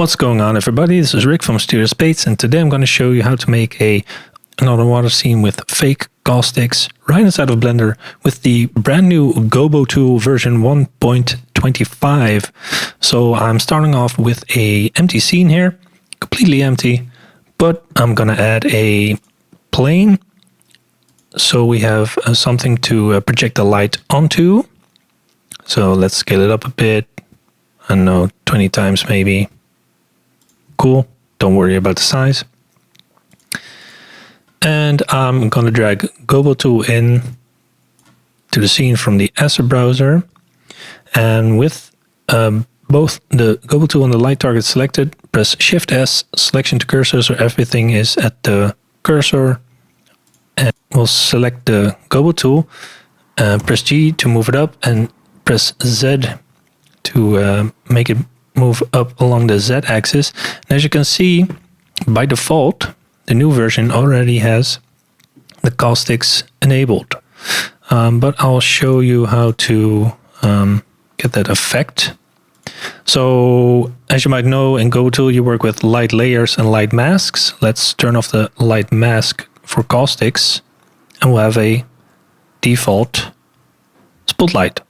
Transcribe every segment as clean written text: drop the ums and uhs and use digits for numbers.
What's going on, everybody? This is Rick from Studio Spades, and today I'm going to show you how to make another water scene with fake caustics right inside of Blender with the brand new Gobo Tool version 1.25. So I'm starting off with a empty scene here, completely empty, but I'm going to add a plane. So we have something to project the light onto. So let's scale it up a bit. I don't know, 20 times maybe. Cool, don't worry about the size. And I'm going to drag Gobo Tool in to the scene from the asset browser. And with both the Gobo Tool and the light target selected, press Shift S, selection to cursor, so everything is at the cursor. And we'll select the Gobo Tool, press G to move it up, and press Z to make it move up along the Z axis. And as you can see, by default, the new version already has the caustics enabled. But I'll show you how to get that effect. So as you might know, in Gobo Tool you work with light layers and light masks. Let's turn off the light mask for caustics, and we'll have a default spotlight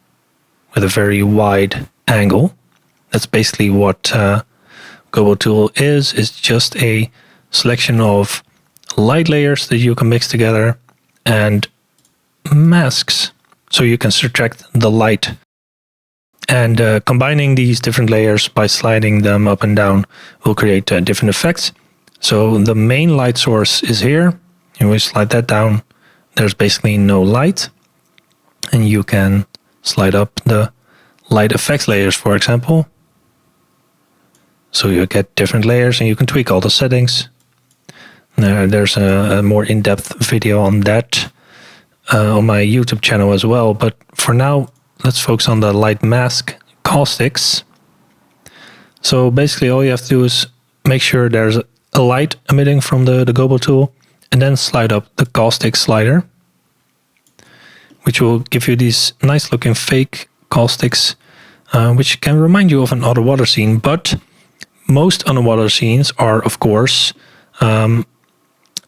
with a very wide angle. That's basically what Gobo Tool is. It's just a selection of light layers that you can mix together and masks, so you can subtract the light. And combining these different layers by sliding them up and down will create different effects. So the main light source is here. You will slide that down. There's basically no light. And you can slide up the light effects layers, for example. So you get different layers and you can tweak all the settings. There's a more in-depth video on that on my YouTube channel as well. But for now, let's focus on the light mask caustics. So basically all you have to do is make sure there's a light emitting from the Gobo Tool, and then slide up the caustic slider, which will give you these nice looking fake caustics, which can remind you of an underwater scene. But most underwater scenes are, of course, they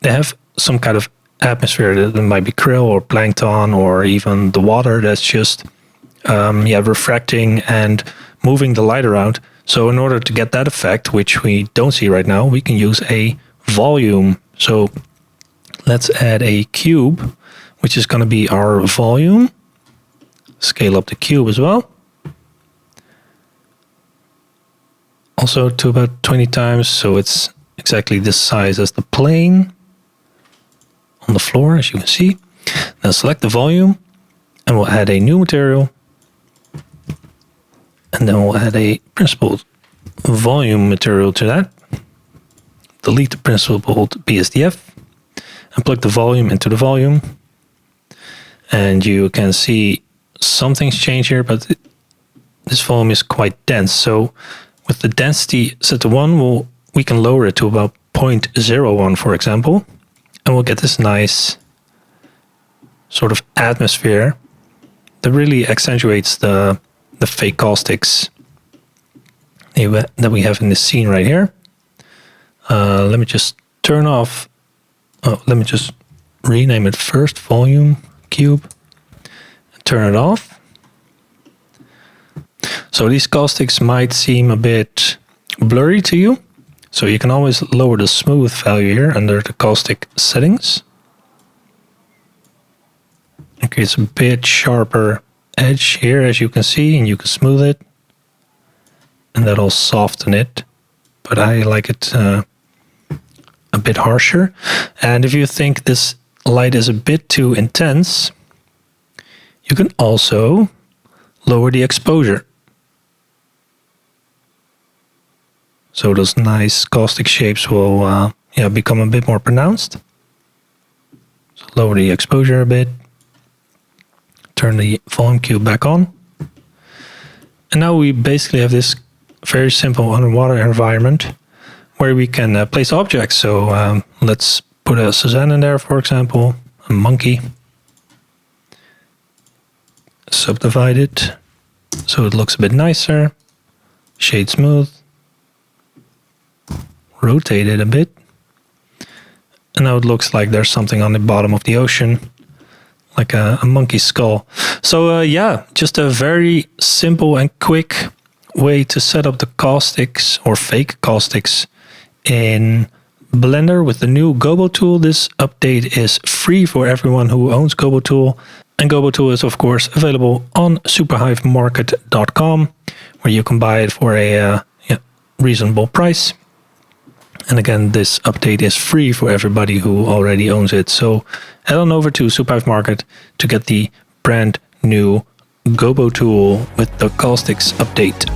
have some kind of atmosphere. That might be krill or plankton or even the water that's just refracting and moving the light around. So in order to get that effect, which we don't see right now, we can use a volume. So let's add a cube, which is going to be our volume. Scale up the cube as well. Also to about 20 times, so it's exactly this size as the plane on the floor, as you can see. Now select the volume, and we'll add a new material. And then we'll add a principled volume material to that. Delete the principled BSDF, and plug the volume into the volume. And you can see something's changed here, but this volume is quite dense. So with the density set to 1, we can lower it to about 0.01, for example, and we'll get this nice sort of atmosphere that really accentuates the fake caustics that we have in this scene right here. Let me just turn off. Let me just rename it first, volume cube, and turn it off. So these caustics might seem a bit blurry to you. So you can always lower the smooth value here under the caustic settings. It creates a bit sharper edge here, as you can see, and you can smooth it. And that'll soften it. But I like it a bit harsher. And if you think this light is a bit too intense, you can also lower the exposure. So those nice caustic shapes will become a bit more pronounced. So lower the exposure a bit. Turn the volume cube back on. And now we basically have this very simple underwater environment where we can place objects. So let's put a Suzanne in there, for example, a monkey. Subdivide it so it looks a bit nicer. Shade smooth. rotate it a bit. And now it looks like there's something on the bottom of the ocean, like a monkey skull. So yeah, just a very simple and quick way to set up the caustics or fake caustics in Blender with the new Gobo Tool. This update is free for everyone who owns Gobo Tool. And Gobo Tool is of course available on superhivemarket.com, where you can buy it for a reasonable price. And again, this update is free for everybody who already owns it. So head on over to Superhive Market to get the brand new Gobo Tool with the caustics update.